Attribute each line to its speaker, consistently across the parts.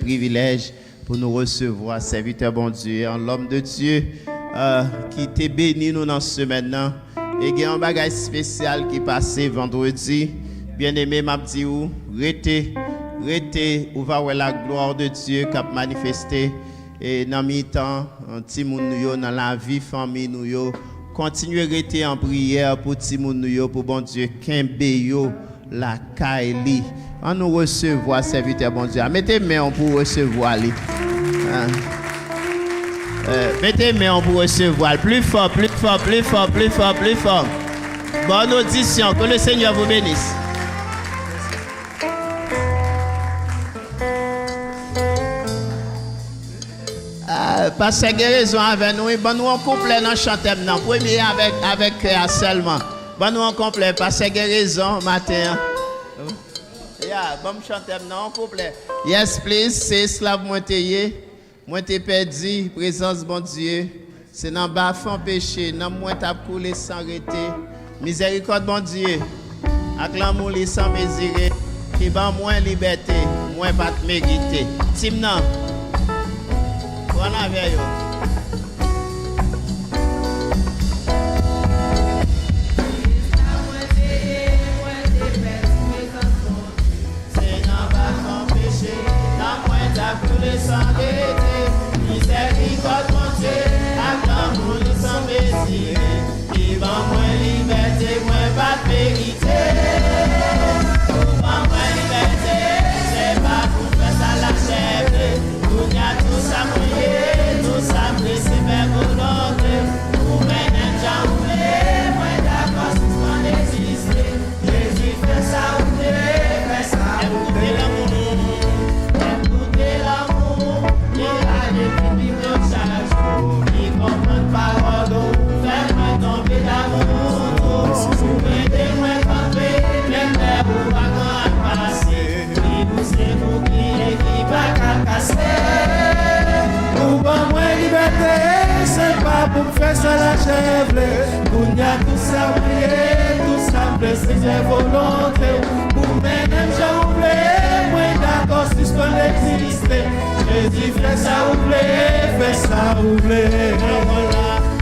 Speaker 1: Privilège pour nous recevoir, serviteur bon Dieu, en l'homme de Dieu qui t'est béni nous dans ce semaine. Et il y a un bagage spécial qui est passé vendredi. Bien-aimé, m'a dit où, restez, où va voir la gloire de Dieu qui a manifesté. Et dans le temps, un petit monde dans la vie, famille nous, continuez à rester en prière pour petit monde pour bon Dieu, Kembe la Kaili. On nous recevoir, serviteur bon Dieu. Mettez main pour recevoir lui. Mettez main pour recevoir. Plus fort, plus fort, plus fort, plus fort, plus fort. Bonne audition. Que le Seigneur vous bénisse. Pasteur Guérison avec nous. Bon, nous on complet dans le chanteur. Premier avec seulement. Bon, nous on complet. Pasteur Guérison matin. Yeah, bon chanter non complet. Yes please, c'est esclave moi t'ai perdu présence bon Dieu. C'est dans bas fond péché, dans moi t'a coulé sans arrêter. Miséricorde bon Dieu. Acclame les sans mésirer. Qui ban moins liberté, moins pas te mériter. Timnan. Voilà avec yo.
Speaker 2: Miséricorde mon Dieu, acclame-nous les sans mésir, qui va moins liberté, moins pas de vérité. Pour va moins liberté, c'est pas pour faire ça la chèvre. Nous y a tous à prier, tous à blesser vers volonté. Pour mener déjà oublier, moins d'accord si on existe. Jésus fait ça oublier, fait ça oublier l'amour. C'est pas pour faire ça la chèvre. Pour y a tout ça oublié, tout ça blessé, c'est volonté. Pour même j'ai oublié, moi d'accord si je peux exister. Jésus fait ça oublier, fait ça oublier.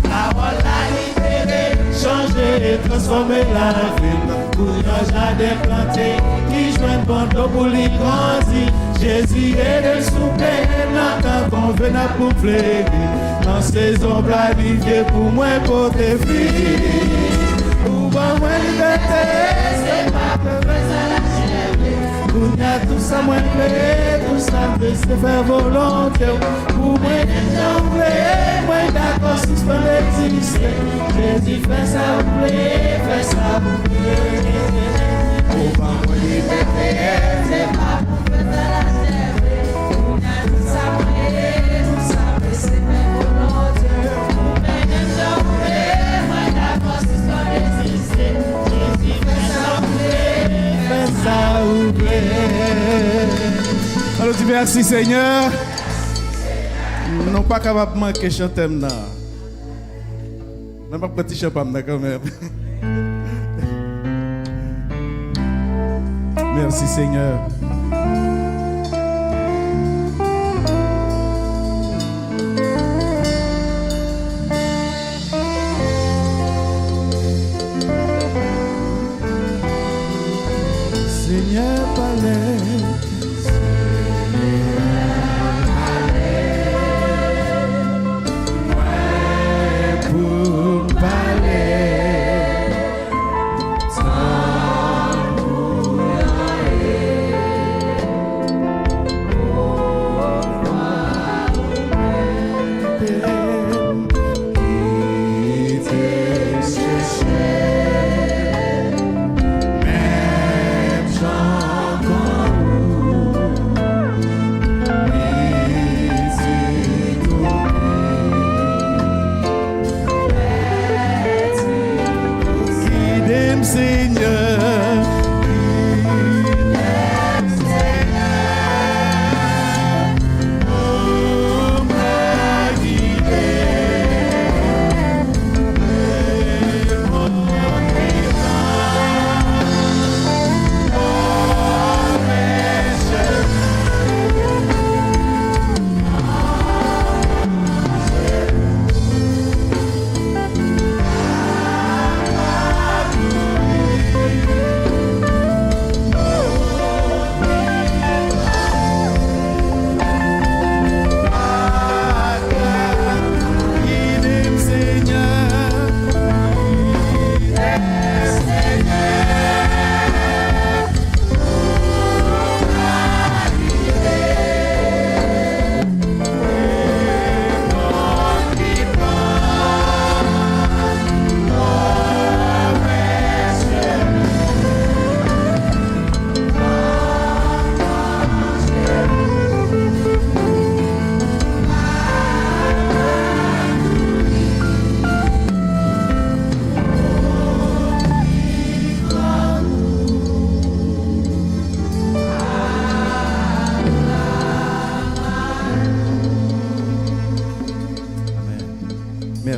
Speaker 2: La voilà libérée, changer et transformer la ville. Pour un jardin planté, qui joint bon d'eau pour les grandir. Jésus est le souper, n'entend qu'on venait pour plaider. Dans ces ombres à vivre pour moi, pour tes filles. Pour moi, liberté, c'est pas pour faire ça la chèvre. Pour y a tout ça, moi, plaît, tout ça, c'est faire volonté. Pour moi, j'en moi, d'accord, si je peux exister. Jésus fait ça, oublier, fait ça, oublier. Pour moi, liberté, c'est pas pour faire ça la chèvre. Pour y a tout ça, oublier, tout ça, c'est faire volonté. Pour moi, j'en moi, d'accord, si je peux exister. Jésus fait ça, oublier, fait ça, oublier.
Speaker 3: Alors, dis merci Seigneur. Non pas capable de manquer chanter maintenant. Même pas petit champagne quand même. Merci Seigneur. Seigneur, palais.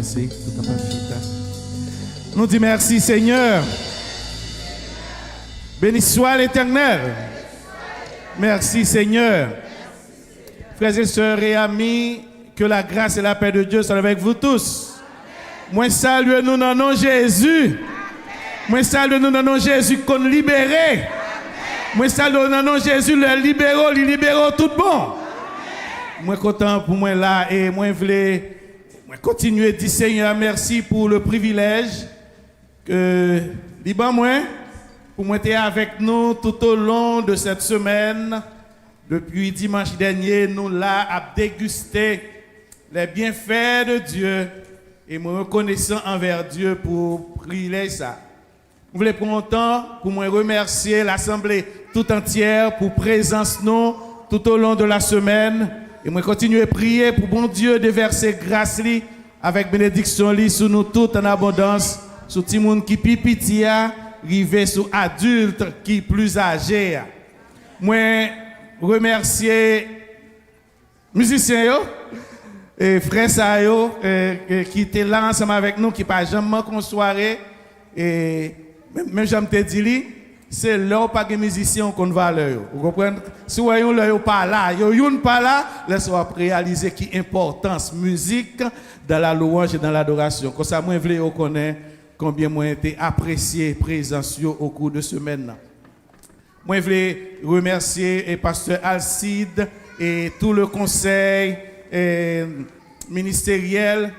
Speaker 3: merci. Nous disons merci Seigneur. Béni soit l'Éternel. Merci Seigneur. Frères et sœurs et amis, que la grâce et la paix de Dieu soient avec vous tous. Moi salue nous dans le nom de Jésus. Moi salue nous dans le nom de Jésus qu'on libéré. Moi salue nous dans le nom de Jésus le libéraux tout bon. Moi content pour moi là et moi voulais continuer à dire Seigneur merci pour le privilège que Liban moi pour moi être avec nous tout au long de cette semaine. Depuis dimanche dernier, nous là à déguster les bienfaits de Dieu et me reconnaissant envers Dieu pour privilège ça. Je voulais prendre un temps pour me remercier l'Assemblée tout entière pour présence nous tout au long de la semaine. Et moi continuer à prier pour bon Dieu de verser grâce li avec bénédiction li sur nous toutes en abondance, sur tout le monde qui pipiti a, rivé sur adultes qui plus âgés. Moi remercier musiciens yo et frères ça yo qui étaient là ensemble avec nous qui pas jamais qu'on soirée et même j'aime te dire c'est là pas de musiciens qu'on valeur. Vous comprenez? Si vous yon là pas là, yon pas là, laisse-moi réaliser qui importance musique dans la louange et dans l'adoration. Comme ça moi voulais reconnaître combien moi été apprécié présence au cours de semaine. Moi voulais remercier pasteur Alcide et tout le conseil ministériel.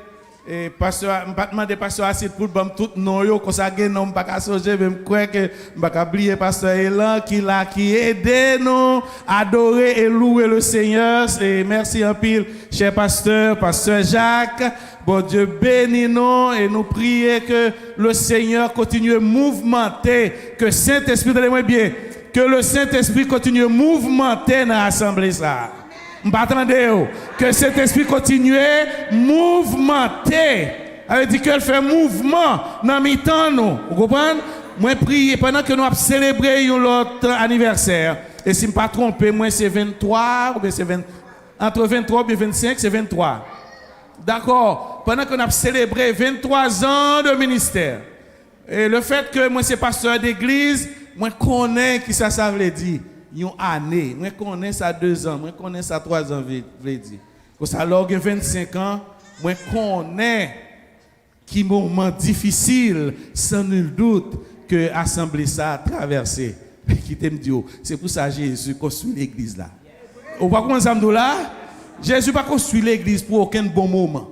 Speaker 3: Et pasteur, je demande pasteur Assis pour tout nom yo comme ça non pas qu'à songer même croire que pas oublier pasteur Elan qui aide nous adorer et louer le Seigneur et merci en pile cher pasteur Jacques. Bon Dieu bénis nous et nous prier que le Seigneur continue à mouvementer, que Saint-Esprit donne-moi bien, que le Saint-Esprit continue à mouvementer dans l'assemblée ça. M'attendez que cet esprit continue à mouvementer. Elle dit qu'elle fait mouvement dans mi-temps nous. Vous comprenez? Moi prier pendant que nous avons célébré notre anniversaire. Et si je ne me pas trompé, moi c'est 23 ou bien c'est 20, entre 23 et 25, c'est 23. D'accord. Pendant que nous avons célébré 23 ans de ministère. Et le fait que moi c'est pasteur d'église, moi connais qui ça veut dire. Une année, moi connais ça 2 ans, moi connais ça 3 ans, veut dire. Quand ça alors 25 ans, moi connais qui moment difficile, sans nul doute que l'assemblée ça a traversé. Qui t'aime Dieu. C'est pour ça que Jésus construit l'église là. Vous voyez comment ça me là? Jésus n'a pas construit l'église pour aucun bon moment.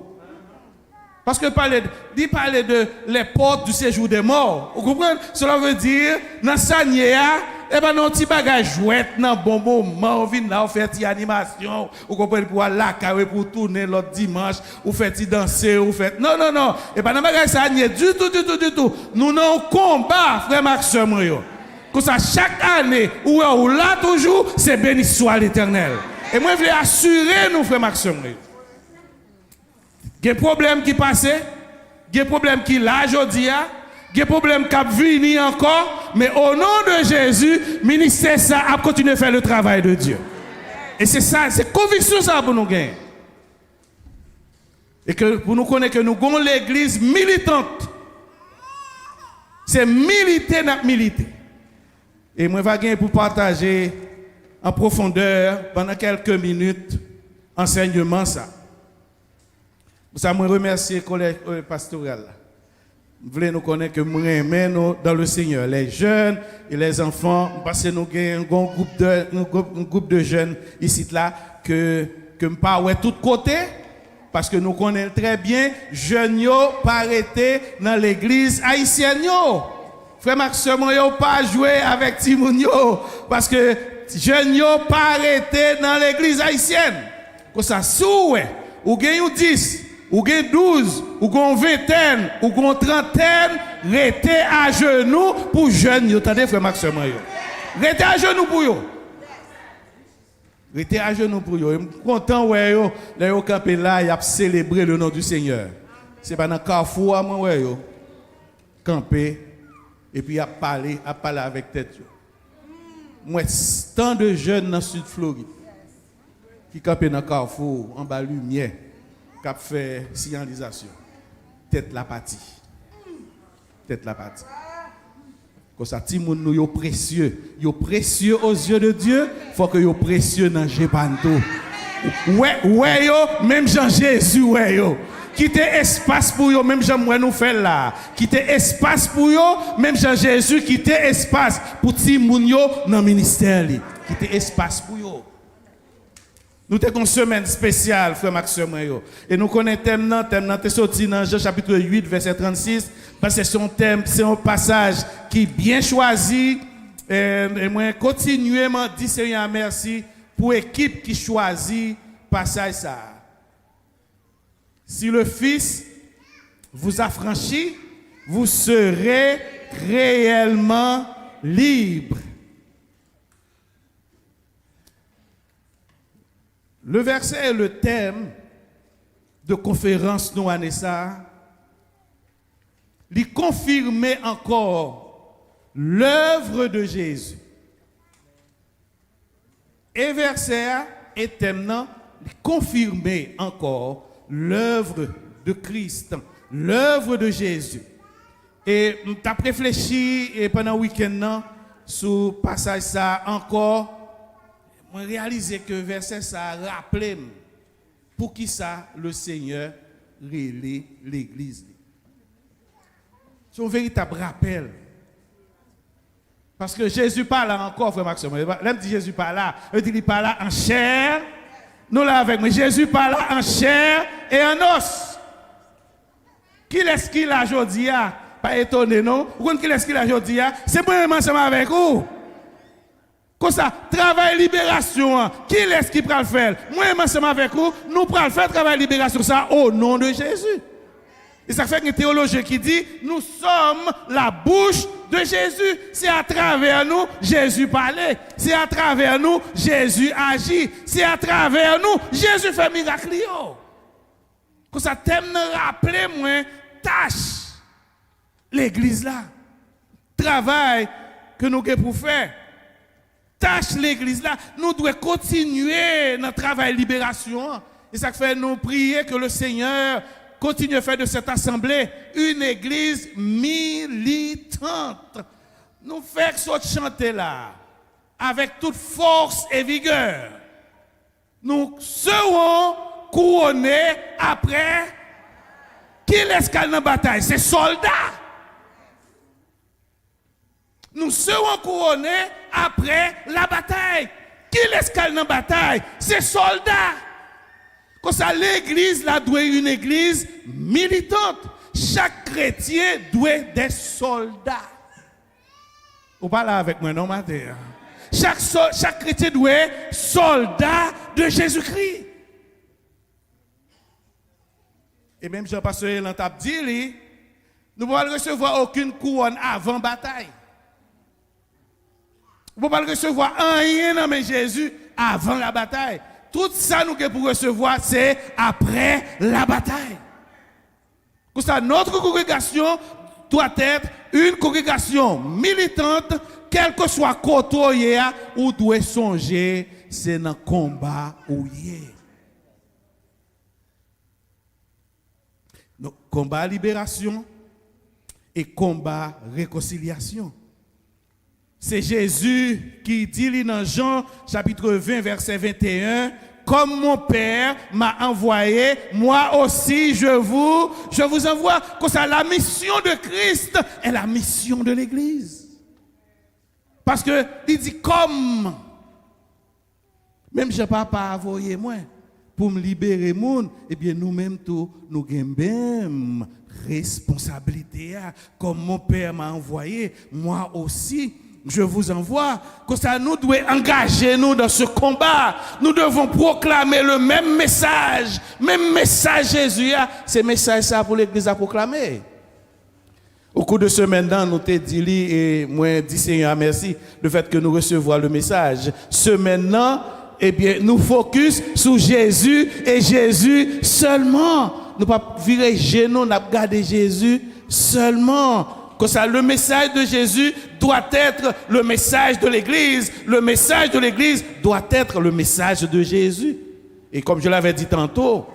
Speaker 3: Parce que parler de les portes du séjour des morts. Vous comprenez? Cela veut dire, dans Sanya, eh ben, non, petit bagage jouette, non, bon moment, on vient là, on fait une animation, vous comprenez, pour aller là, pour tourner l'autre dimanche, ou fait danser, ou fait. Non. Eh ben, non, bagage ça n'y est du tout. Nous avons combat, frère Maxime, comme ça, chaque année, ou là toujours, c'est béni soit l'Éternel. Et moi, je veux assurer nous, frère Maxime. Il y a des problèmes qui passent, il y a des problèmes qui là aujourd'hui, il y a des problèmes qui viennent encore, mais au nom de Jésus, le ministère ça a continué à faire le travail de Dieu. Et c'est ça, c'est conviction ça pour nous gagner. Et que pour nous connaître que nous avons l'église militante. C'est militer, notre militer. Et moi, je vais gagner pour partager en profondeur pendant quelques minutes enseignement ça. Je veux remercier le collège pastoral. Vous voulez nous connaître que nous aimons dans le Seigneur, les jeunes et les enfants, parce que nous avons un groupe de jeunes ici là que nous pas de tous côtés, parce que nous connaissons très bien, jeunes pas arrêtés dans l'église haïtienne. Frère Maxime, yo pas joué avec Timounio, parce que jeunes pas arrêtés dans l'église haïtienne. Comme ça, souhait, ou gagne 10. Ou gen 12, ou gen 20, ou gen 30, restez à genoux pour jeunes. Attendez, frère Maxime. Restez à genoux pour eux. Restez à genoux pour eux. Je suis content, ouais, yo, là, yo campé là, y a célébré le nom du Seigneur. C'est pas dans le carrefour, moi, ouais, yo. Campé, et puis y a parlé avec tête. Moi, tant de jeunes dans le sud Floride qui campent dans le carrefour, en bas lumière, qui fait signalisation. tête la partie. Tête la partie. Comme ça, ti moun nou yo précieux. Yo précieux aux yeux de Dieu, faut que yo précieux dans Jépanto. Ouais yo, même Jean Jésus ouais yo. Quitter espace pour yo, même Jean moi nous fait là. Quitter espace pour yo, même Jean Jésus quitter espace pour ti moun yo dans ministère li. Quitter espace pour yo. Nous avons une semaine spéciale, frère Maxime. Et nous connaissons le thème, t'es sorti dans Jean chapitre 8, verset 36, parce que c'est un passage qui est bien choisi. Et moi, continuellement, dis Seigneur merci pour l'équipe qui choisit passage ça. Si le Fils vous affranchit, vous serez réellement libre. Le verset est le thème de conférence nous Anessa. Il confirmait encore l'œuvre de Jésus. Et verset est thème il confirmait encore l'œuvre de Christ, l'œuvre de Jésus. Et tu as réfléchi pendant le week-end sur le passage ça encore. Je réalise que verset ça rappelé pour qui ça le Seigneur relève l'église. C'est un véritable rappel. Parce que Jésus parle encore, frère Maxime. L'homme dit Jésus parle là. Il dit il parle là en chair. Nous là avec moi. Jésus parle là en chair et en os. Qui est-ce qu'il a aujourd'hui? Pas étonné, non? Vous qui est-ce qu'il a aujourd'hui? C'est moi ensemble avec vous. Comme ça, travail libération, qui est-ce qui peut le faire? Moi, ensemble avec vous, nous pourrons faire travail libération ça au nom de Jésus. Et ça fait une théologie qui dit, nous sommes la bouche de Jésus. C'est à travers nous, Jésus parlait. C'est à travers nous, Jésus agit. C'est à travers nous, Jésus fait miracle. Comme ça, t'aimes rappeler moi, tâche, l'église là. Travail que nous avons pour faire. Tâche l'église là, nous devons continuer notre travail de libération. Et ça fait nous prier que le Seigneur continue à faire de cette assemblée une église militante. Nous faisons chanter là, avec toute force et vigueur. Nous serons couronnés après. Qui est-ce qui est dans la bataille? C'est soldats. Nous serons couronnés après la bataille. Qui est-ce qui est dans la bataille? C'est soldats. Comme ça, l'église là doit être une église militante. Chaque chrétien doit être des soldats. Vous parlez avec moi, non, matin? Chaque chrétien doit être soldat de Jésus-Christ. Et même Jean-Pasteur Elan t'a dit, nous ne pouvons pas recevoir aucune couronne avant bataille. Vous ne pouvez pas recevoir rien dans Jésus avant la bataille. Tout ça nous pour recevoir, c'est après la bataille. Pour ça, notre congrégation doit être une congrégation militante, quel que soit côté où doit songer, c'est dans le combat où il est. Donc, combat libération et combat réconciliation. C'est Jésus qui dit dans Jean chapitre 20 verset 21, comme mon Père m'a envoyé, moi aussi je vous envoie. Comme ça, la mission de Christ est la mission de l'Église. Parce que il dit comme, même je papa envoyé moi pour me libérer monde, eh bien nous-mêmes tous nous avons même responsabilité. Comme mon Père m'a envoyé, moi aussi je vous envoie. Comme ça, nous devons engager nous dans ce combat. Nous devons proclamer le même message. Même message Jésus. C'est message ça pour l'Église à proclamer. Au cours de ce semaine, nous t'ai dit, et moi, dis Seigneur, merci, le fait que nous recevons le message. Ce maintenant, eh bien, nous focus sur Jésus et Jésus seulement. Nous ne pas virer genoux, nous garder Jésus seulement. Que ça, le message de Jésus doit être le message de l'Église. Le message de l'Église doit être le message de Jésus. Et comme je l'avais dit tantôt,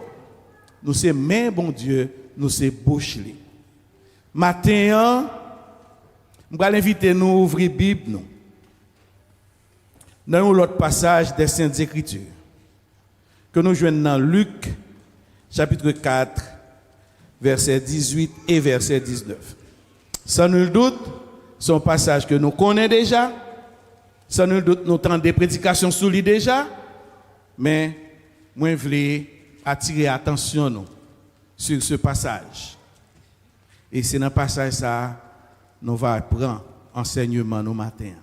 Speaker 3: nous c'est main bon Dieu, nous c'est bouche li. Matin, je vais inviter nous à ouvrir la Bible nous. Dans l'autre passage des Saintes Écritures que nous joignons dans Luc chapitre 4 verset 18 et verset 19. Sans nul doute, c'est un passage que nous connaissons déjà. Sans nul doute, nous avons des prédications sur lui déjà. Mais moi, je voulais attirer l'attention nous sur ce passage. Et c'est dans ce passage ça nous va prendre enseignement nos matin.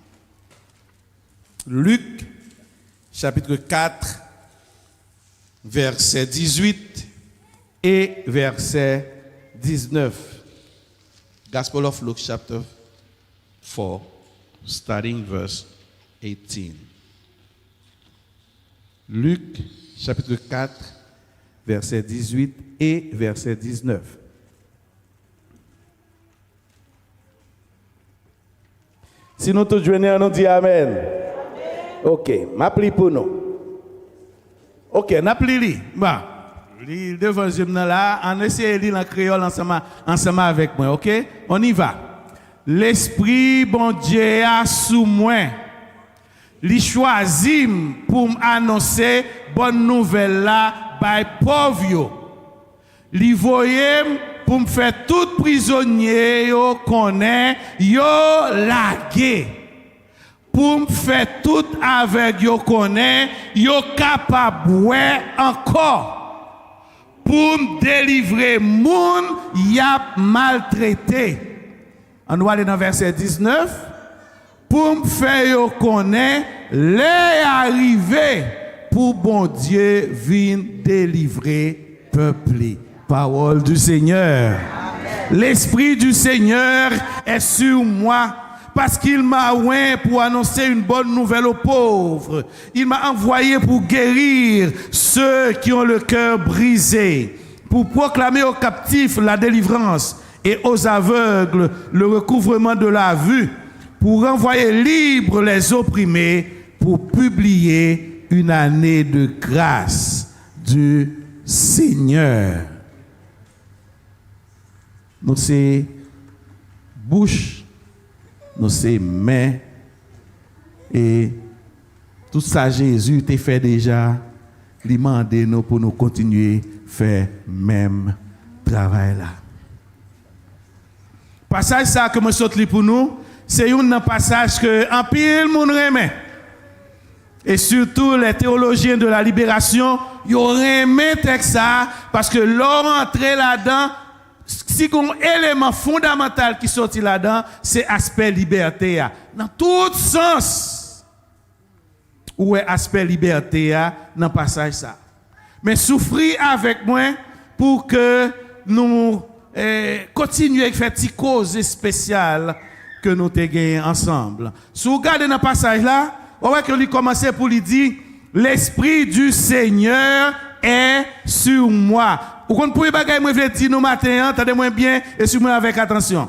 Speaker 3: Luc, chapitre 4, verset 18 et verset 19. Gospel of Luke, chapter 4, starting verse 18. Luc, chapitre 4, verset 18 et verset 19. Si nous tous joignons, nous disons Amen. Ok, m'appli pour nous. Ok, n'appli. Bon, devant le là, on essaie de lire en créole ensemble avec moi, ok? On y va. L'Esprit, bon Dieu, a sous moi. Li choisi pour m'annoncer bonne nouvelle là, by pauvre yo. Li voye pour me faire tout prisonnier yo connaît yo lagué. Pour me faire tout avec yo connaît yo capable encore. Pour me délivrer moun y a maltraité. On doit aller dans verset 19. Pour me faire yo connaître les arrivés pour bon Dieu vienne délivrer peuple. Parole du Seigneur. L'Esprit du Seigneur est sur moi parce qu'il m'a oint pour annoncer une bonne nouvelle aux pauvres. Il m'a envoyé pour guérir ceux qui ont le cœur brisé, pour proclamer aux captifs la délivrance et aux aveugles le recouvrement de la vue, pour renvoyer libres les opprimés, pour publier une année de grâce du Seigneur. Nous c'est bouche, nous c'est main, et tout ça Jésus t'a fait déjà, il m'a demandé nous pour nous continuer à faire même travail là. Passage ça que je saute pour nous, c'est un passage que en pile moun remet. Et surtout les théologiens de la libération, ils remet texte ça parce que leur entrée là-dedans, si un élément fondamental qui sorti là-dedans, c'est aspect liberté dans tout sens. Où est aspect liberté dans passage ça. Mais souffrir avec moi pour que nous continuions à faire des causes spéciales que nous te gagnons ensemble. Si vous regardez dans le passage là, on voit que lui commençait pour lui dire l'Esprit du Seigneur est sur moi. Vous comprenez pas moi veut dire nous matin, entendez-moi bien et suivez-moi avec attention.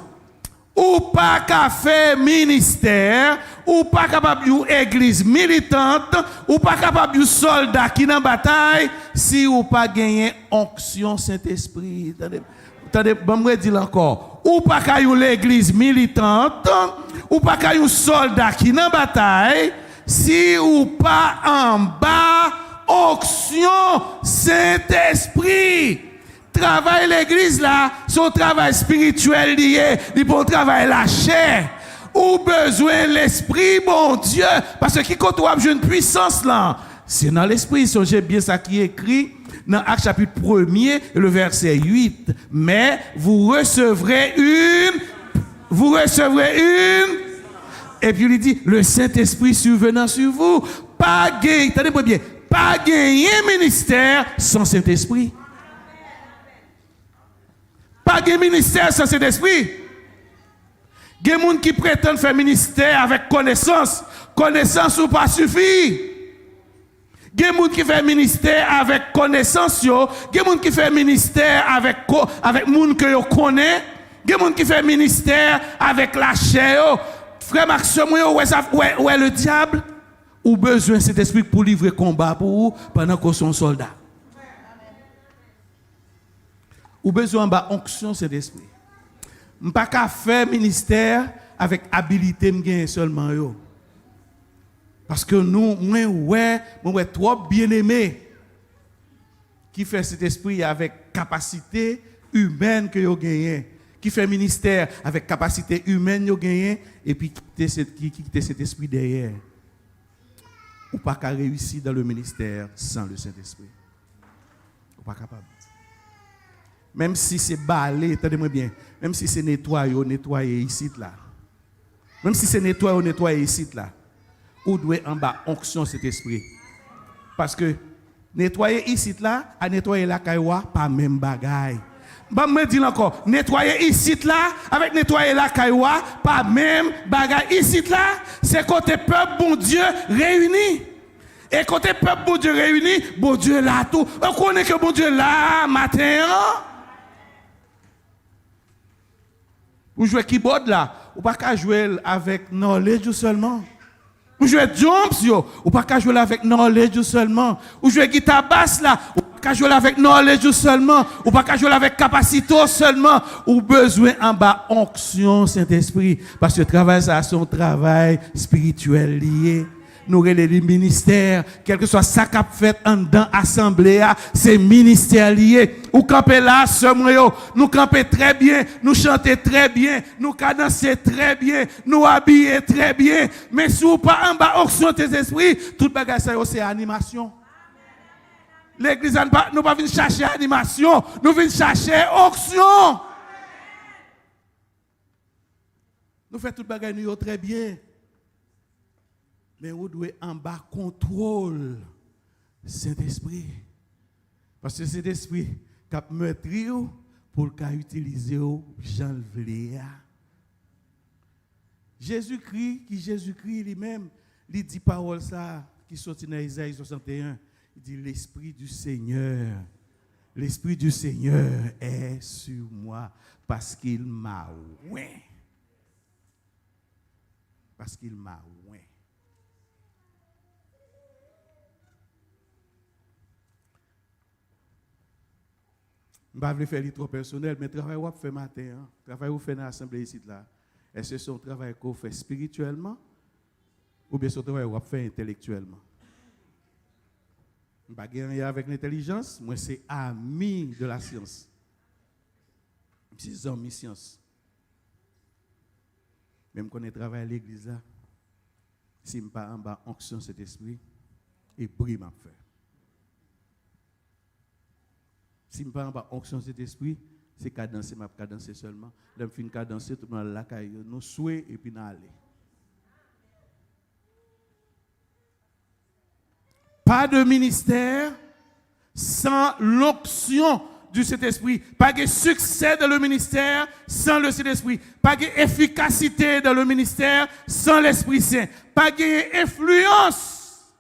Speaker 3: Ou pas qu'à faire ministère, ou pas capable d'une église militante, ou pas capable d'un soldat qui dans bataille si ou pas gagner onction Saint-Esprit. Attendez, bon me dire encore. Ou pas qu'à l'église militante, ou pas qu'à un soldat qui dans bataille si ou pas en bas onction Saint-Esprit. Travail l'église là, son travail spirituel lié, il bon travail la chair. Ou besoin l'esprit, bon Dieu, parce que qui côtoie une puissance là, c'est dans l'esprit. Songez bien ça qui est écrit dans Actes chapitre 1er, le verset 8. Mais vous recevrez une, et puis il dit, le Saint-Esprit survenant sur vous, pas gagner, attendez-moi bien, pas gagner ministère sans Saint-Esprit. Pas de ministère sans cet esprit. Il y a des gens qui prétendent faire ministère avec connaissance. Connaissance ou pas suffit. Il y a des gens qui font ministère avec connaissance. Il y a des gens qui font ministère avec les gens que vous connaissez. Il y a des gens qui font ministère avec la chair. Frère Maxime, où est le diable? Ou besoin de cet esprit pour livrer combat pour vous pendant qu'on sont soldats. Ou besoin de onction cet esprit. Je ne peux pas faire ministère avec habilité seulement. Parce que nous, moi, trop bien-aimés qui fait cet esprit avec capacité humaine que vous gagnez, qui fait ministère avec capacité humaine que vous gagnez, et puis qui quitte cet esprit derrière. Ou pas qu'à réussir dans le ministère sans le Saint-Esprit. Ou pas capable. Même si c'est balai, attendez-moi bien, même si c'est nettoyer ici là. Même si c'est nettoyer ici là. Ou doit en bas onction cet esprit. Parce que nettoyer ici là, à nettoyer la cailloua, pas même bagaille. Bah me dis encore, nettoyer ici là avec nettoyer la cailloua, pas même bagaille ici là, c'est côté peuple bon Dieu réuni. Et côté peuple bon Dieu réuni, bon Dieu là tout. On connaît que bon Dieu là matin. Vous jouez keyboard là, ou pas qu'à jouer avec knowledge seulement. Vous jouez drums yo, ou pas qu'à jouer avec knowledge seulement. Vous jouez guitare basse là, ou pas qu'à jouer avec knowledge seulement, ou pas qu'à jouer avec capacité seulement. Ou besoin en bas onction Saint-Esprit, parce que le travail ça c'est un travail spirituel lié. Nous les ministères, quel que soit ça qu'a fait en dans assemblée, c'est ministère lié. Ou camper là, nous camper très bien, nous chanter très bien, nous cadencer très bien, nous habiller très bien. Mais si vous pas en bas onction tes esprits, tout bagage ça c'est animation. L'église nous pas venir chercher animation, nous venons chercher onction. Nous faisons tout bagage nous très bien. Mais vous devez en bas contrôle Saint-Esprit. Parce que Saint-Esprit cap meurtri pour le utiliser Jean le Jésus-Christ lui-même, il dit parole ça qui sortit dans Isaïe 61, il dit l'Esprit du Seigneur est sur moi parce qu'il m'a oint. Parce qu'il m'a oint. Je ne vais pas faire le trop personnel, mais le travail que vous faites matin, le travail que vous faites dans l'assemblée ici, est-ce que c'est un travail que vous faites spirituellement ou bien c'est un travail que vous faites intellectuellement? Je ne vais pas avec l'intelligence, moi c'est ami de la science. C'est ami science. Même quand on travaille à l'église, si je ne pas en bas onction cet esprit, et brille m'a fait. Si je ne pas en bas onction cet esprit, c'est cadencer, m'a cadencer seulement. Je finis cadencer tout le monde la caille, nous souhaitons et puis nous aller. Pas de ministère sans l'onction du Saint-Esprit. Pas de succès dans le ministère sans le Saint-Esprit. Pas d'efficacité dans le ministère sans l'Esprit Saint. Pas d'influence.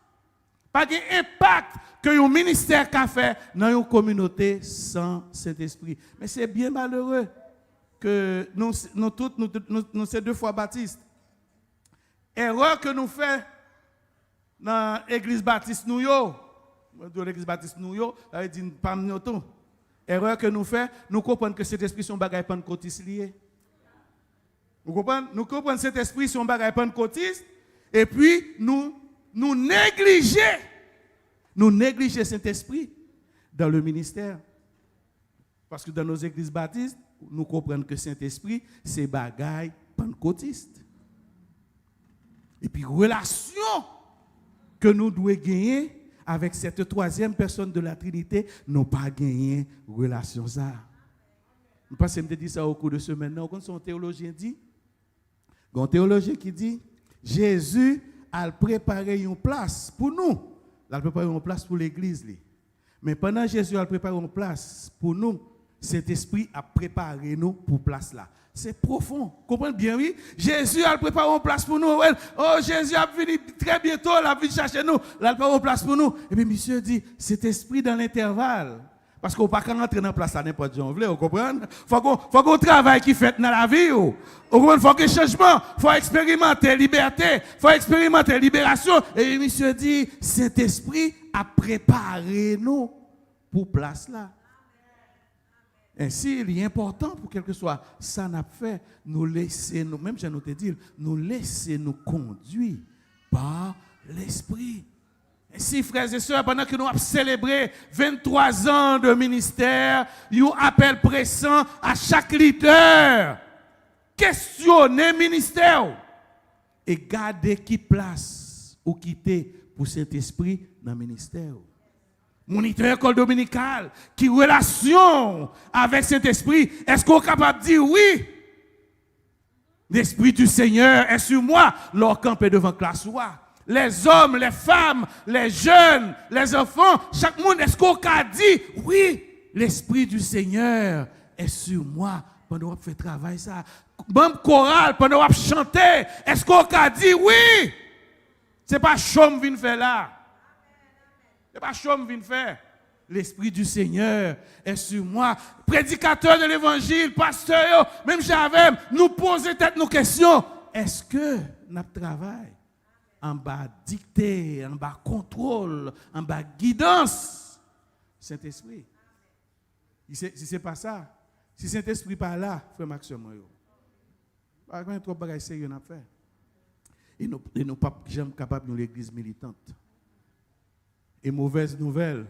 Speaker 3: Pas d'impact que le ministère a fait dans une communauté sans Saint-Esprit. Mais c'est bien malheureux que nous sommes deux fois baptistes. Erreur que nous faisons dans l'église baptiste nous l'église baptiste nous ça veut dire pas nous tout. Erreur que nous faisons, nous comprenons que cet esprit son bagage pentecôtiste lié. Nous comprenons cet esprit son bagage pentecôtiste et puis nous négliger cet esprit dans le ministère. Parce que dans nos églises baptistes, nous comprenons que Saint-Esprit, c'est bagaille pentecôtiste. Et puis, relation que nous devons gagner avec cette troisième personne de la Trinité, nous pas gagné relation ça. Je pense que je me dis ça au cours de semaine. Quand son théologien dit, un théologien qui dit, Jésus a préparé une place pour nous. Il a préparé une place pour l'église. Mais pendant Jésus a préparé une place pour nous, cet esprit a préparé nous pour place là. C'est profond. Comprenez bien, oui? Jésus a préparé une place pour nous. Oh, Jésus a venu très bientôt, il a venu chercher nous. Il a préparé une place pour nous. Et puis, monsieur dit, cet esprit dans l'intervalle. Parce qu'on ne peut pas rentrer dans la place à n'importe où. Vous comprenez? Il faut qu'on travaille qui fait dans la vie. Il faut qu'il y ait changement. Il faut expérimenter liberté. Il faut expérimenter libération. Et monsieur dit, cet esprit a préparé nous pour place là. Ainsi, il est important pour quel que soit ça n'a fait, nous laisser, nous, même je nous te dit, nous laisser nous conduire par l'Esprit. Ainsi, frères et sœurs, pendant que nous avons célébré 23 ans de ministère, il y a un appel pressant à chaque leader. Questionnez le ministère et gardez qui place ou quitter pour cet esprit dans le ministère. Moniteur école dominicale, qui relation avec cet esprit, est-ce qu'on est capable de dire oui? L'esprit du Seigneur est sur moi, leur camp est devant classe. Les hommes, les femmes, les jeunes, les enfants, chaque monde, est-ce qu'on a dit oui? L'esprit du Seigneur est sur moi pendant qu'on fait travail ça. Même chorale, pendant qu'on chante, est-ce qu'on a dit oui? Ce n'est pas chôme vient faire là. Ce n'est pas chôme vient faire. L'Esprit du Seigneur est sur moi. Prédicateur de l'Évangile, pasteur, même j'avais, nous poser tête nos questions. Est-ce que nous travaillons en bas dictée, en bas contrôle, en bas guidance? Saint-Esprit. Si ce n'est pas ça, si Saint-Esprit pas là, frère Maxime, pas grand trop de sérieux à faire. Et nous ne sommes pas capables de l'église militante. Et mauvaise nouvelle,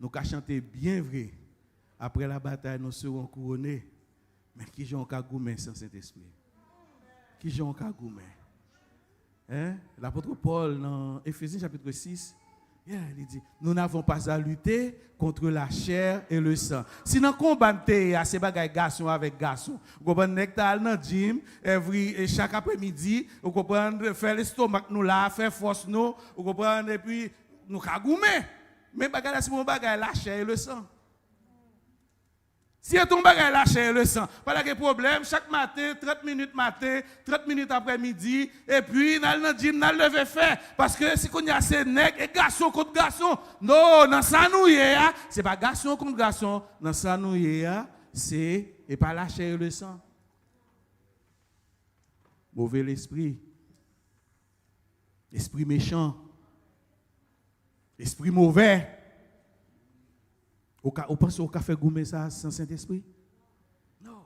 Speaker 3: nous avons chanté bien vrai. Après la bataille, nous serons couronnés. Mais qui j'en cagoumé sans Saint-Esprit? Qui j'en cagoumé? L'apôtre Paul, dans Éphésiens chapitre 6, il dit, nous n'avons pas à lutter contre la chair et le sang. Si nous combattons ces bagages garçon avec garçon, vous comprenez que dans le gym, chaque après-midi, vous comprenez, faire l'estomac nous là, faire force nous, vous comprenez, et puis nous cagoumé. Mais bagage c'est mon bagage la chair et le sang. Si ton bagage la chair et le sang, pas de problème, chaque matin, 30 minutes matin, 30 minutes après-midi, et puis dans le gym, dans le lever faire. Parce que si on y a ces nègres et garçons contre garçons, non, dans ça nous c'est pas garçon contre garçon, dans ça nous c'est et pas la chair et le sang. Mauvais l'esprit, esprit méchant, esprit mauvais. Vous pensez qu'on fait gommer ça sans Saint-Esprit? Non.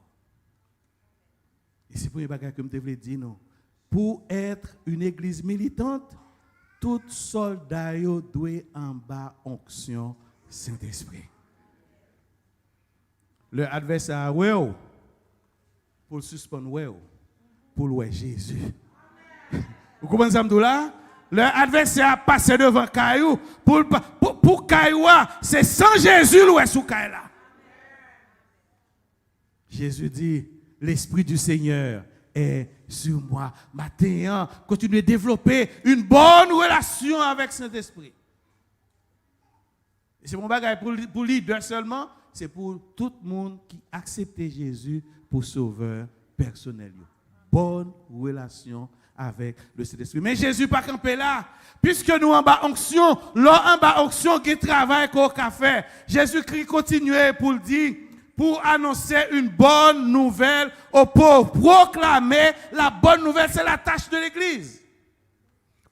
Speaker 3: Et c'est pour les bagages que je voulais dire, non. Pour être une église militante, tout soldat doit en bas onction Saint-Esprit. Le adversaire, pour le suspendre, pour le Jésus. Vous comprenez ça, là? Leur adversaire passe devant Caillou. Pour Caillou, c'est sans Jésus ou est sous Caillou. Jésus dit, l'Esprit du Seigneur est sur moi. Maintenant, continuez à développer une bonne relation avec Saint-Esprit. C'est mon bagage pour leader seulement, c'est pour tout le monde qui accepte Jésus pour sauveur personnel. Bonne relation avec le Saint-Esprit. Mais Jésus pas campé là. Puisque nous en bas onction, là en bas onction qui travaille qu'au café. Jésus-Christ continue pour le dire, pour annoncer une bonne nouvelle aux pauvres. Proclamer la bonne nouvelle, c'est la tâche de l'Église.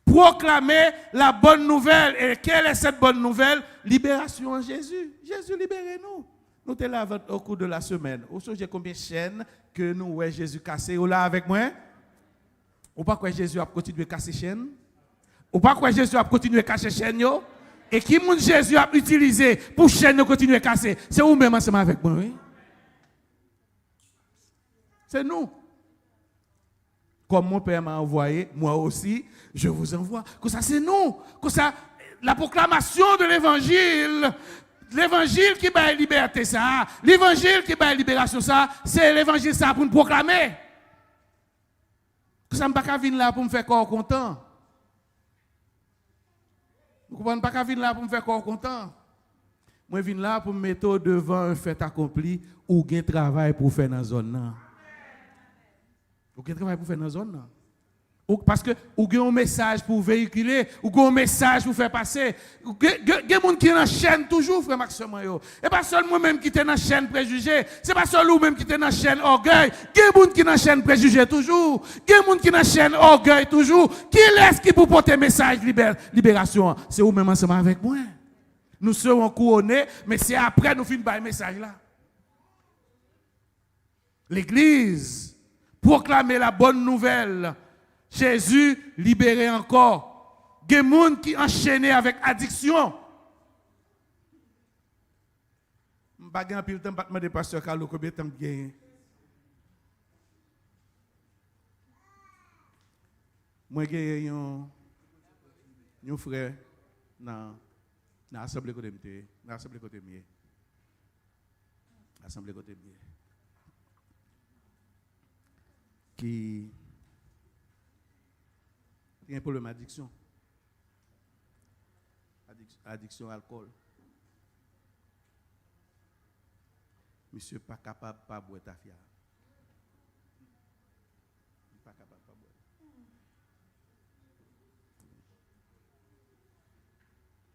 Speaker 3: Proclamer la bonne nouvelle. Et quelle est cette bonne nouvelle? Libération en Jésus. Jésus, libérez-nous. Nous sommes là au cours de la semaine. Au sujet combien de chaînes que nous, ouais, Jésus cassé. Vous là avec moi? Ou pas que Jésus a continué à casser chaîne? Ou pas que Jésus a continué à casser chaîne? Et qui moun Jésus a utilisé pour chaîne continuer à casser? C'est vous-même ensemble avec moi, oui? C'est nous. Comme mon Père m'a envoyé, moi aussi, je vous envoie. Comme ça, c'est nous. Comme ça, la proclamation de l'évangile, l'évangile qui va liberté ça, l'évangile qui va libération ça, c'est l'évangile ça pour nous proclamer. Ça ne peut pas venir là pour me faire corps content. Vous comprenez pas venir là pour me faire corps content. Moi, je viens là pour me mettre devant un fait accompli ou un travail pour faire dans la zone. Ou un travail pour faire dans la zone. Parce que vous avez un message pour véhiculer, vous avez un message pour faire passer. Vous avez des gens qui sont dans la chaîne toujours, frère Maxime. Et pas seulement moi-même qui est dans la chaîne préjugé. Ce n'est pas seulement vous-même qui est dans la chaîne orgueil. Il y a des gens qui sont dans la chaîne préjugé toujours. Il y a des gens qui sont dans la chaîne orgueil toujours. Qui est-ce qui pour porter message libération? C'est vous-même ensemble avec moi. Nous serons couronnés, mais c'est après nous finissons par le message là. L'église, proclamer la bonne nouvelle. Jésus libéré encore. Il y a des gens qui enchaînés avec addiction. Je ne sais pas si je demander au pasteur Carlo combien de temps il gagne. Moi, j'ai un frère dans l'assemblée côté mieux. Dans l'assemblée côté mieux. L'assemblée côté mieux. Qui a un problème d'addiction. Addiction à l'alcool. Monsieur pas capable de pas boire ta fière. Pas capable de pas boire.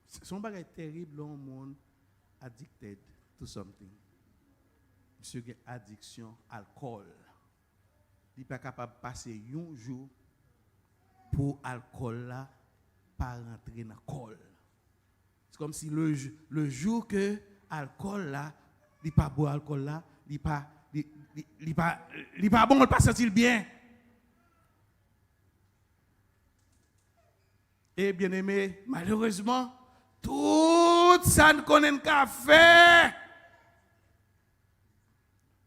Speaker 3: C'est un bagage terrible dans le monde addicted to something. Monsieur a addiction à l'alcool. Il n'est pas capable de passer un jour pour l'alcool là pas rentrer dans le col. C'est comme si le jour que l'alcool là, il pas boire l'alcool là, il pas bon, il pas sentir bien. Et bien aimé, malheureusement, tout ça ne connaît qu'à faire.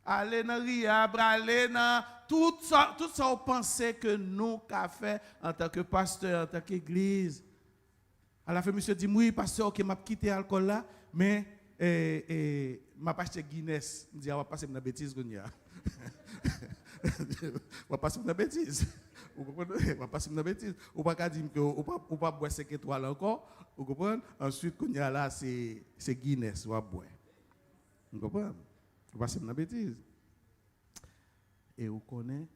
Speaker 3: Aller dans Riab, aller dans tout ça, on pensait que nous qu'à faire en tant que pasteur, en tant qu'église. À la fin, monsieur dit, oui, pasteur, ok, m'a quitté l'alcool là, mais m'a pas acheté Guinness. Il dit, on va passer dans la bêtise qu'on y a. On va passer dans la bêtise. Vous comprenez? On va passer dans la bêtise. On va pas dire que on pas boire 5 étoiles encore. Vous comprenez? Ensuite, qu'on y a là, c'est Guinness, on va boire. Vous comprenez? On va passer dans la bêtise. Et vous connaissez?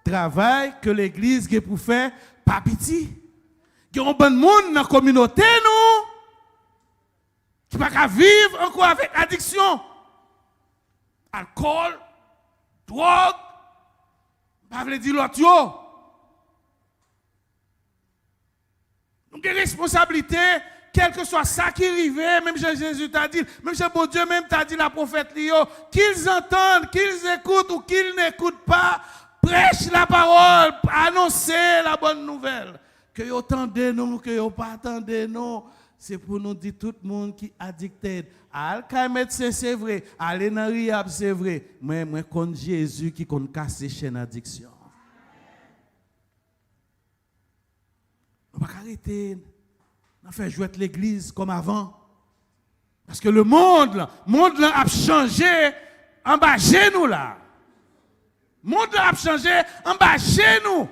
Speaker 3: Travail que l'église a pour faire, pas petit. Il y a un bon monde dans la communauté, nous, qui ne peut pas vivre encore avec addiction. Alcool, drogue, pas veut dire l'autre. Nous avons des responsabilités, quel que soit ça qui arrive, même Jésus t'a dit, même bon Dieu même t'a dit la prophète Lio, qu'ils entendent, qu'ils écoutent ou qu'ils n'écoutent pas, prêche la parole, annoncer la bonne nouvelle. Que vous entendez nous, que vous pas attendez nous. C'est pour nous dire tout le monde qui est addicté. Al médecin, c'est vrai. Aller dans Riab, c'est vrai. Mais moi, contre Jésus qui compte casser chaîne d'addiction. On ne va pas arrêter. On fait jouer l'église comme avant. Parce que le monde a changé en bas chez nous là. Le monde a changé en bas chez nous.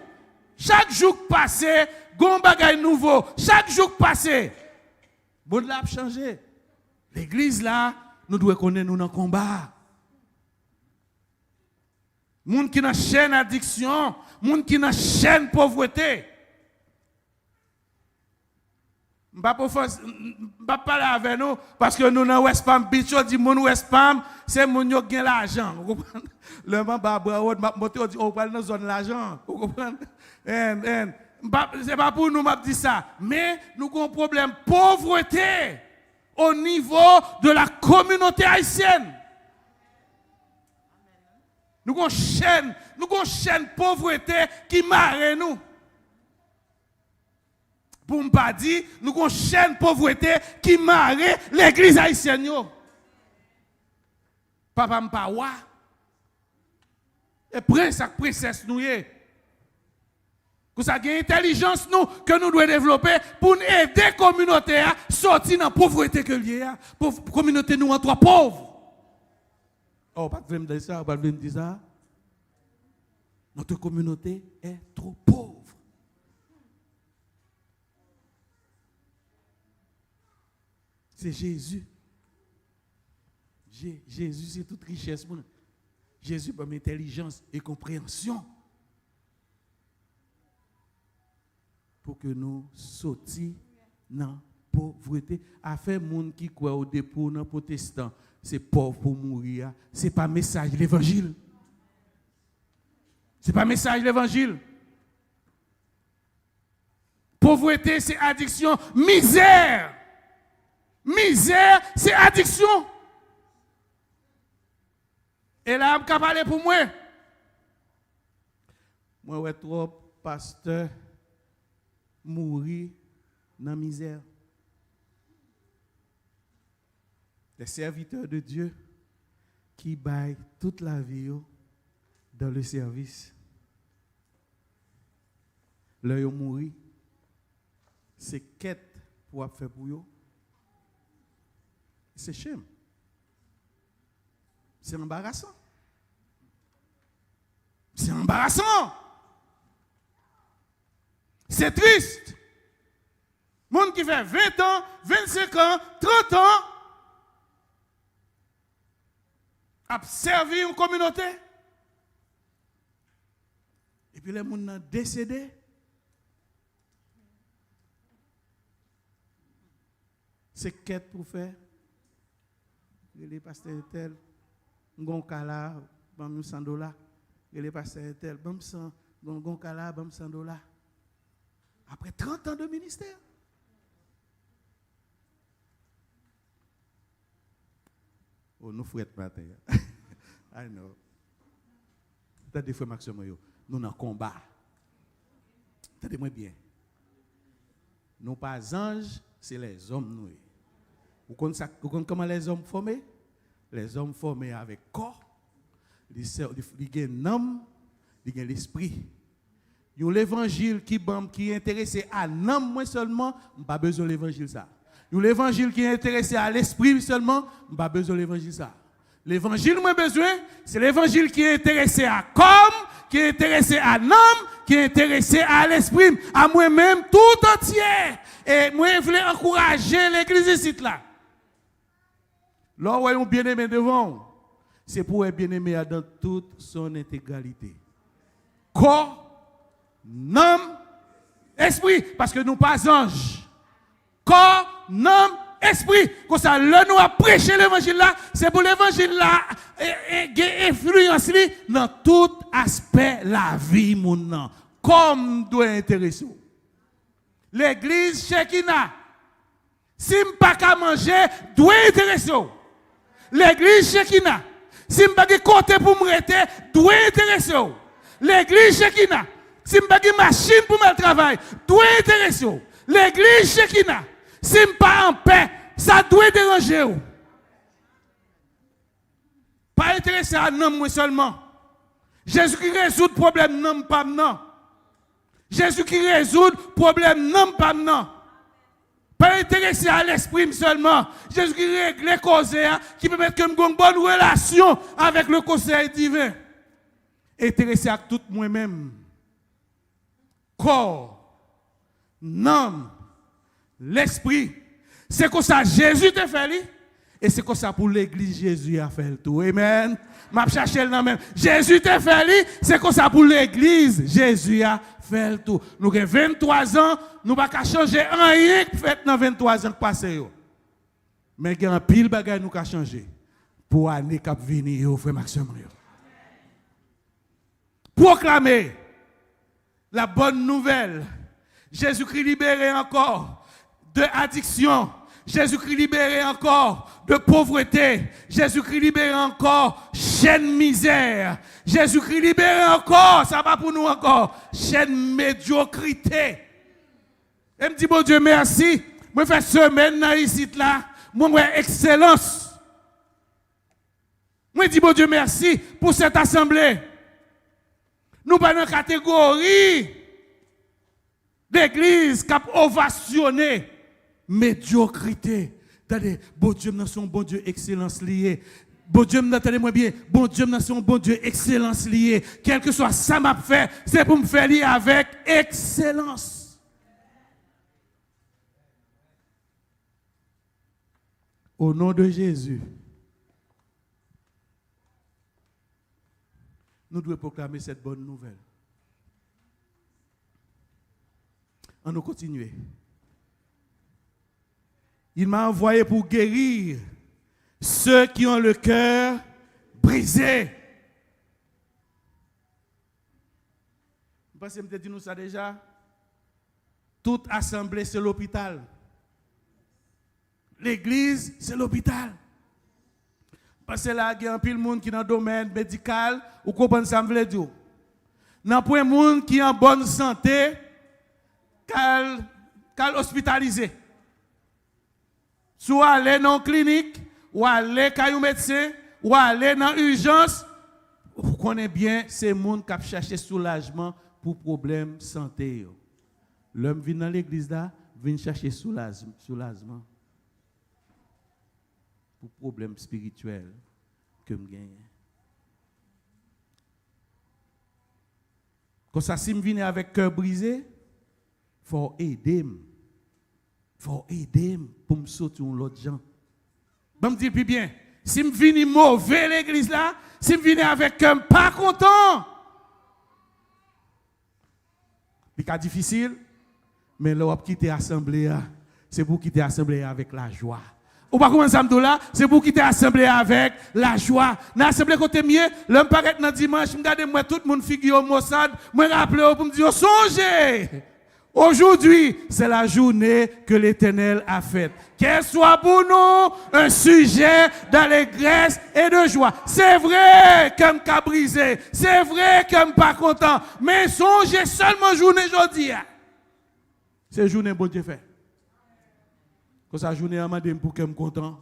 Speaker 3: Chaque jour passé, gon bagay nouveau. Chaque jour passé, le monde a changé. L'église là, nous devons connaître nous dans le combat. Monde qui dans chaîne addiction, monde qui dans chaîne pauvreté. Je ne vais pas parler avec nous parce que nous dans West Palm Beach, on dit mon West Palm, c'est mon qui gagne l'argent. Vous comprenez? Le Barbara, on dit on va dans la zone de l'argent. Vous comprenez? Ce n'est pas pour nous que je dis ça. Mais nous avons un problème de pauvreté au niveau de la communauté haïtienne. Nous avons une chaîne de pauvreté qui marre nous. Pour ne pas dire, nous avons une chaîne de pauvreté qui marre l'église haïtienne. Papa m'pa wa. Et prince ak princesse nous y. Que ça gagne intelligence nous que nous devons développer pour aider la communauté à sortir dans la pauvreté que lié a. Pour communauté nous en trois pauvres. Oh, pas de me dire ça, pas de me dire ça. Notre communauté est trop pauvre. C'est Jésus. Jésus, c'est toute richesse. Jésus, par intelligence et compréhension. Pour que nous sortions dans la pauvreté. Afin de gens qui croient au dépôt dans protestant, c'est pauvre pour mourir. Ce n'est pas message de l'évangile. Ce n'est pas message de l'évangile. Pauvreté, c'est addiction. Misère. Misère, c'est addiction. Et là, je vais parler pour moi. Moi, je trop pasteur mourir dans la misère. Des serviteurs de Dieu qui baillent toute la vie dans le service. Là, ils mourir. C'est quête pour faire pour eux. C'est chème. C'est embarrassant. C'est embarrassant. C'est triste. Monde qui fait 20 ans, 25 ans, 30 ans, a servi une communauté. Et puis les gens ont décédé. C'est quête pour faire. Les pasteurs tel, Gonkala, bam $100. Les pasteurs tel, bam Gonkala, bam $100. Après 30 ans de ministère. Oh, nous fouettes matin. I know. T'as des fois, Maxime, nous en combat. Attendez-moi bien. Nous pas anges, c'est les hommes, nous. Vous connaissez comment les hommes formés? Les hommes formés avec corps, ils ont un âme, ils ont l'esprit. Ils ont l'évangile qui est intéressé à l'âme moins seulement, pas besoin de l'évangile ça. Ils ont l'évangile qui est intéressé à l'esprit seulement, pas besoin de l'évangile ça. L'évangile moins besoin, c'est l'évangile qui est intéressé à corps, qui est intéressé à l'âme, qui est intéressé à l'esprit, à moi-même tout entier. Et moi, je voulais encourager l'église ici là. Là où on bien-aimé devant, c'est pour être bien-aimé dans toute son intégralité. Corps, âme, esprit, parce que nous pas anges. Corps, âme, esprit. Comme ça, là nous a prêché l'évangile là, c'est pour l'évangile là et influence dans tout aspect de la vie mon comme doit intéresser. L'église Shekinah, si je pas qu'à manger, doit intéresser. L'église Shekinah, si je pas de côté pour me rester, doit intéresser. L'église Shekinah, si je pas de machine pour me travailler, doit intéresser. L'église Shekinah, si je pas en paix, ça doit déranger. Pas intéressé à nous seulement. Jésus qui résout le problème, non pas non. Jésus qui résout le problème, non pas non. Pas intéressé à l'esprit seulement. Jésus qui règle les causes, qui permet que nous ayons une bonne relation avec le conseil divin. Intéressé à tout moi-même. Corps, âme, l'esprit. C'est comme ça Jésus t'a fait. Et c'est comme ça pour l'église Jésus a fait le tout. Amen. M'a cherché le même. Jésus t'a fait. C'est comme ça pour l'église Jésus a fait le tout. Nous avons 23 ans, nous ne pouvons pas changer rien que fait dans 23 ans passés. Mais il y a un pile bagage nous avons changé pour l'année qui venir, frère Maxime. Proclamer la bonne nouvelle. Jésus-Christ libéré encore de addiction. Jésus-Christ libéré encore de pauvreté. Jésus-Christ libéré encore chaîne misère. Jésus-Christ libéré encore, ça va pour nous encore, chaîne médiocrité. Et me dit, bon Dieu, merci. Moi, je fais semaine ici, là. Moi, excellence. Moi, dis bon Dieu merci pour cette assemblée. Nous pas dans la catégorie d'église qui a ovationné médiocrité. Attendez, bon Dieu, nous sommes bon Dieu excellence liée. Bon Dieu, attendez-moi bien. Bon Dieu, nous sommes bon Dieu excellence liée. Quel que soit ça m'a fait, c'est pour me faire lier avec excellence. Au nom de Jésus, nous devons proclamer cette bonne nouvelle. On nous continue. Il m'a envoyé pour guérir ceux qui ont le cœur brisé. Vous pensez que je dit nous ça déjà? Toute assemblée, c'est l'hôpital. L'église, c'est l'hôpital. Parce que là, il y a un pile de monde qui est dans le domaine médical, ou comprenez ça, me veut dire. Dans le monde qui est en bonne santé, qu'elle hospitalisé. Soit aller dans la clinique, ou aller dans un médecin, ou aller dans l'urgence. Vous connaissez bien, c'est le monde qui cherche soulagement pour problème de santé. L'homme vient dans l'église là, vient chercher soulagement pour problème spirituel que je gagne. Quand ça, si je viens avec cœur brisé, il faut aider. Il faut aider pour me sortir l'autre gens. Je me dis plus bien, si je viens mauvais l'église là, si je viens avec un pas content, c'est difficile, mais là, on quitter l'assemblée, c'est pour quitter l'assemblée avec la joie. Ou pas comment ça me là, c'est pour quitter l'assemblée avec la joie. Dans l'assemblée côté mieux, l'homme paraît dans dimanche, je regarde moi tout le monde figure au Mossad, moi rappelle pour me dire songez. Aujourd'hui, c'est la journée que l'Éternel a faite. Qu'elle soit pour nous un sujet d'allégresse et de joie. C'est vrai qu'elle m'a brisé, c'est vrai qu'elle m'a pas content, mais songez seulement journée aujourd'hui. C'est journée bon Dieu fait. Quand sa journée a demandé pour qu'elle me content.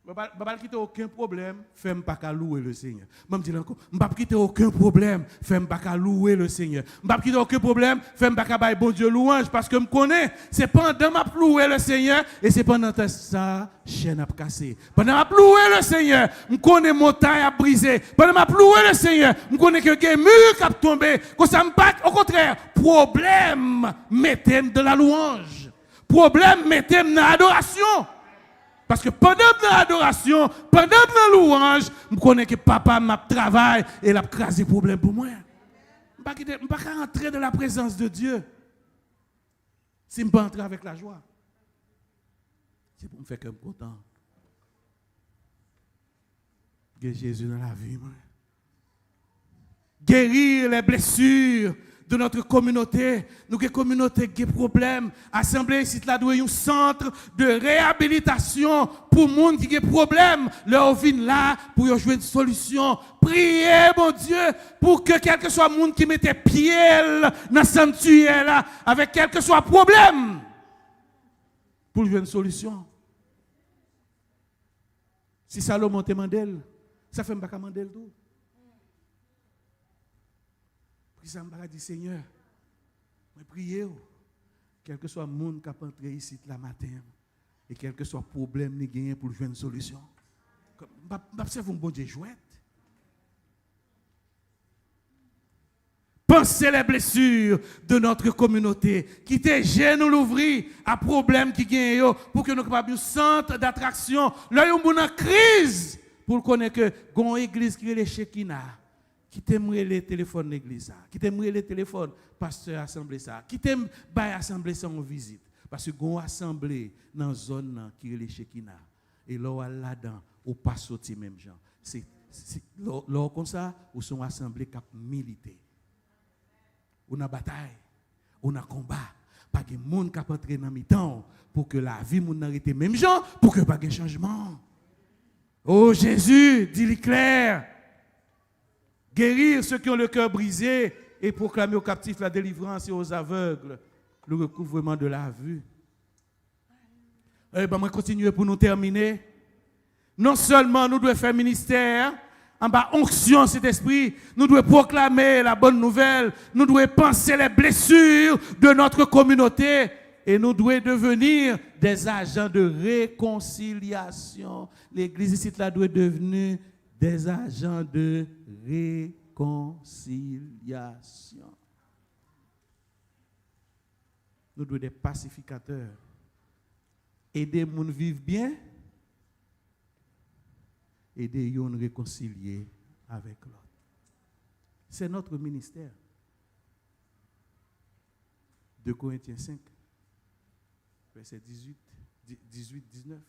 Speaker 3: Je ne vais pas quitter aucun problème, fais-moi pas louer le Seigneur. Je me dis encore, je ne vais pas quitter aucun problème, fais-moi pas louer le Seigneur. Je ne vais pas quitter aucun problème, fais-moi pas bailler bon Dieu louange, parce que je me connais, c'est pendant ma louer le Seigneur, et c'est pendant que ça, chaîne a cassé. Pendant ma louer le Seigneur, je connais montagne a brisé. Pendant ma louer le Seigneur, je connais que les murs qui a tombé. Quand ça me bat, au contraire, problème, mettez de la louange. Problème, mettez dans l'adoration. Parce que pendant l'adoration, pendant la louange, je connais que papa m'a travaillé et il a crasé le problème pour moi. Je ne peux pas rentrer dans la présence de Dieu si je ne peux pas entrer avec la joie. C'est pour me faire que je suis content. Que Jésus dans la vie. Moi. Guérir les blessures de notre communauté. Nous avons une communauté qui a des problèmes. Assemblée ici, là, doit un centre de réhabilitation pour les gens qui ont des problèmes. Leur vie là pour jouer une solution. Priez, mon Dieu, pour que quel que soit le monde qui mette pied dans le sanctuaire là, avec quel que soit le problème, pour jouer une solution. Si Salomon te mandel, ça fait pas mandel tout. Ça me dit, Seigneur, je prie, quel que soit le monde qui a entré ici la matin, et quel que soit le problème qu'il y a pour jouer une solution. Je observe un bon Dieu jouet. Pensez les blessures de notre communauté, qui te gêne ou l'ouvrir à problème qui gagne pour que nous soyons un centre d'attraction. Là, nous sommes en crise pour connaître que une église qui est les Shekinah. Qui t'aime les téléphones l'église, qui t'aime les téléphones pasteur assemblée ça, qui t'aime bailler assemblée sans visite parce que gon assemblée dans zone qui est les Shekinah et là-dedans ou pas sorti même gens. C'est là comme ça ou sont assemblée cap militer. On a bataille, on a combat, pas de monde qui entrer dans mi-temps pour que la vie moun arrête même gens pour que pas de changement. Oh Jésus, dis-le clair. Guérir ceux qui ont le cœur brisé et proclamer aux captifs la délivrance et aux aveugles le recouvrement de la vue. Eh bien, moi, continuer pour nous terminer. non seulement nous devons faire ministère, en bas onction cet esprit, nous devons proclamer la bonne nouvelle, nous devons penser les blessures de notre communauté et nous devons devenir des agents de réconciliation. L'église ici là doit devenir des agents de réconciliation. Nous devons être des pacificateurs. Aider les gens à vivre bien. Aider les gens à réconcilier avec l'autre. C'est notre ministère. 2 Corinthiens 5, verset 18-19.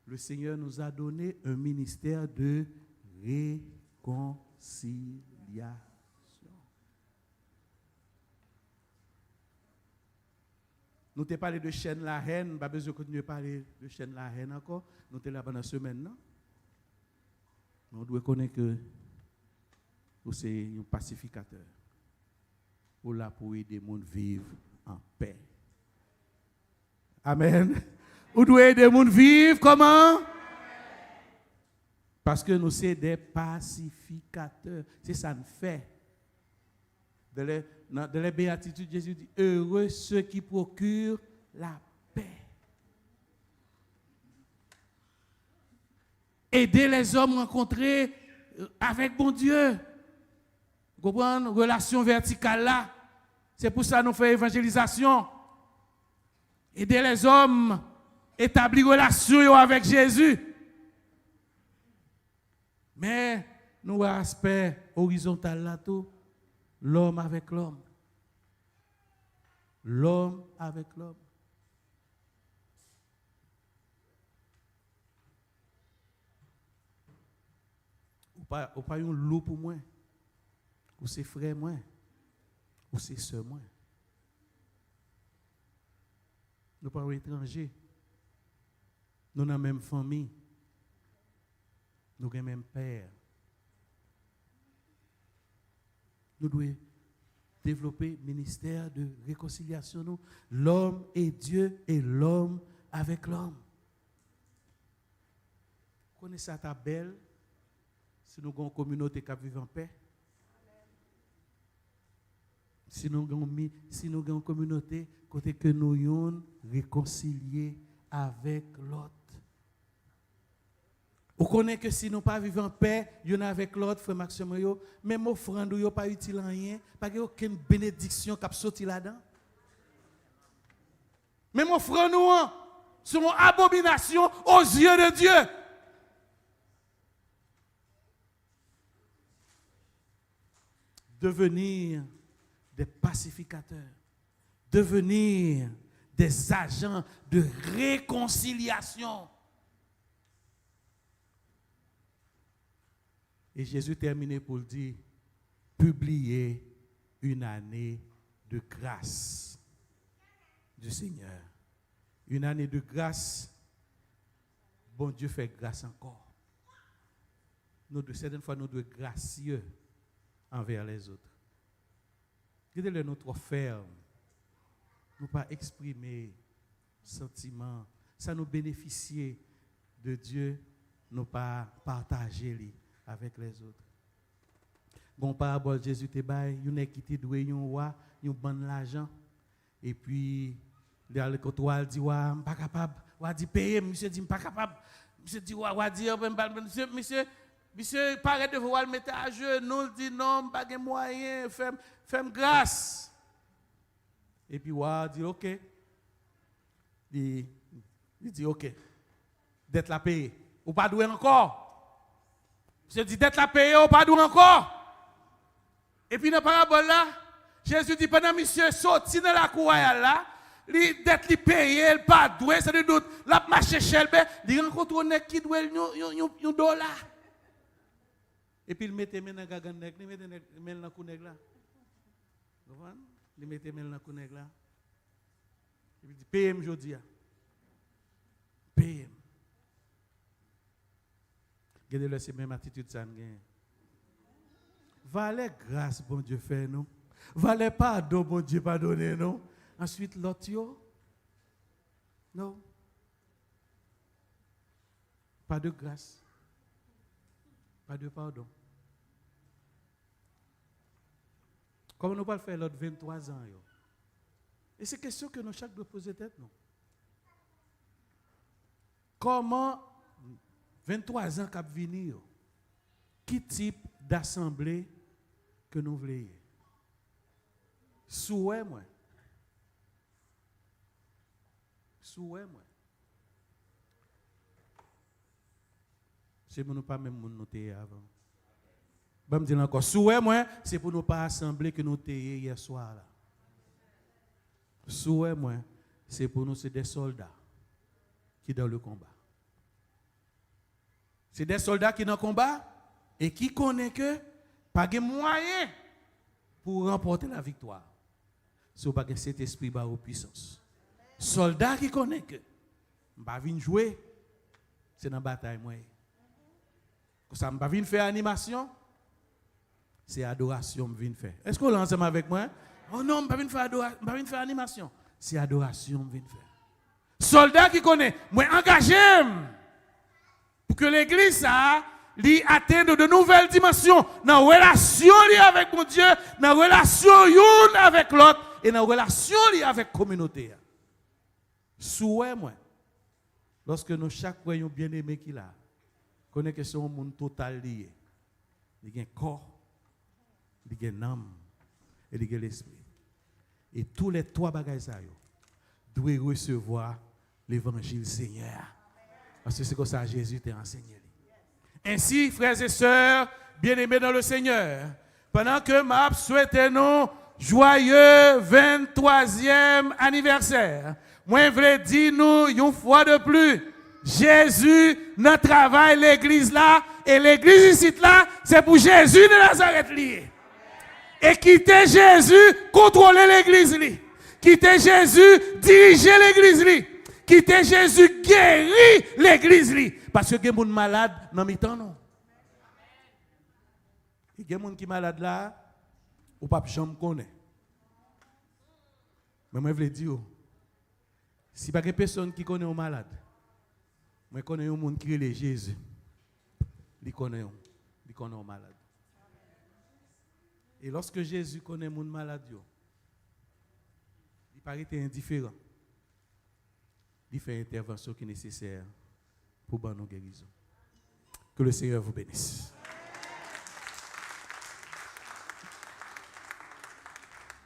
Speaker 3: Le Seigneur nous a donné un ministère de réconciliation. Nous t'ai parlé de chaîne la haine, pas besoin de continuer à parler de chaîne la haine encore. Nous t'ai là pendant la semaine, non? On doit connaître que vous êtes un pacificateur. Vous là pour aider les gens à vivre en paix. Amen. Vous devez aider les gens à vivre comment? Parce que nous sommes des pacificateurs. C'est ça nous fait. Dans les béatitudes, Jésus dit, heureux ceux qui procurent la paix. Aider les hommes rencontrés avec bon Dieu. Vous comprenez? Relation verticale là. C'est pour ça que nous faisons évangélisation. Aider les hommes à établir relation avec Jésus. Mais nous avons un aspect horizontal là tout. L'homme avec l'homme. L'homme avec l'homme. Ou pas un loup pour moi. Ou c'est frère moi. Ou c'est soeur moi. Nous pas étrangers. Nous dans la même famille. Nous avons le même père. Nous devons développer le ministère de réconciliation. L'homme et Dieu et l'homme avec l'homme. Connaissez ça belle si nous avons une communauté qui vit en paix. Si nous avons une communauté côté que nous sommes réconciliés avec l'autre. Vous connaissez que si nous ne pas vivons en paix, nous avec l'autre, frère Maxime, même offrande, nous pas utile en rien, pas aucune bénédiction qui a sorti là-dedans. Même offrande, nous sont une abomination aux yeux de Dieu. Devenir des pacificateurs, devenir des agents de réconciliation. Et Jésus terminait pour dire, publier une année de grâce du Seigneur. Une année de grâce, bon Dieu fait grâce encore. Nous, de certaines fois, nous devons être gracieux envers les autres. Regardez-le, nous trop fermes. Nous pas exprimer sentiments. Ça nous bénéficier de Dieu, nous pas partager lui avec les autres. Bon parabole, Jésus te bail, il y a qui te doué un roi, il ban l'argent. Et puis, le côté dit, ouais, pas capable. Ouais, dit payer, monsieur dit, pas capable. Monsieur dit, ouais, dit, monsieur, paraît de vous le mettre à jeu, nous dit, non, pas de moyen, fais grâce. Et puis, ouais, dit, ok. Il dit, ok. D'être la paye. Ou pas doué encore. Je dis, d'être la paye, ou pas doué encore. Et puis, dans la parabole là, Jésus dit, pendant monsieur sorti dans la cour là, d'être payé, il pas doué, c'est de doute, la marché chez il rencontre un qui doit un dollar. Et puis il mettait main dans gagan nèg, il mettait main dans cou nèg là. Vous comprenez? Il mettait main dans cou nèg là. Il dit paye aujourd'hui. Paye. Regardez-le, c'est même attitude ça gagne. Valait grâce bon Dieu fait nous. Valait pardon bon Dieu pardonner nous. Ensuite l'autre yo. Non. Pas de grâce. Pas de pardon. Comment nous pas faire l'autre 23 ans? Yo? Et c'est question que nous chaque doit poser tête. Non? Comment 23 ans cap venir? Qui type d'assemblée que nous voulons? Souhait moi. Souhait moi. C'est pour nous pas même nous noter avant. Je me dire encore, souhait moi, c'est pour nous pas assembler que nous t'ayons hier soir là. Souhait moi, c'est pour nous c'est des soldats qui dans le combat. C'est des soldats qui dans le combat et qui connaissent que pas de moyen pour remporter la victoire. Si pas que cet esprit va aux puissance. Soldats qui connaissent que pas venir jouer, c'est dans la bataille moi. Quand ça pas venir faire animation, c'est adoration que je viens faire. Est-ce que vous l'ensemble avec moi? Oh non, je ne vais pas venir faire animation. C'est adoration que je viens faire. Soldat qui connaît, moi engagé pour que l'église atteigne de nouvelles dimensions dans la relation avec mon Dieu, dans la relation l'une avec l'autre et dans la relation avec la communauté. Souhait moi, lorsque nous chaque croyons bien-aimé qu'il a, connaît que c'est un monde total lié. Il y a un corps, il y a une âme et il y a l'esprit. Et tous les trois bagages doivent recevoir l'évangile Seigneur. Parce que c'est comme ça que Jésus t'a enseigné. Ainsi, frères et sœurs, bien-aimés dans le Seigneur, pendant que m'a souhaité nous joyeux 23e anniversaire, moi je voulais dire nous une fois de plus, Jésus ne travaille l'église là, et l'église ici là, c'est pour Jésus de Nazareth lié. Et quitter Jésus, contrôler l'église li. Quitter Jésus, diriger l'église li. Quitter Jésus, guérir l'église li. Parce que il y a des gens malades dans le temps non. Il y a des gens qui sont malades là, ou pas jamais connaît. Mais moi je veux dire, si pas de personne qui connaît un malade, moi je connais un monde qui est Jésus. Il connaît un malade. Et lorsque Jésus connaît mon malade, il paraît indifférent. Il fait l'intervention qui est nécessaire pour nous guérison. Que le Seigneur vous bénisse.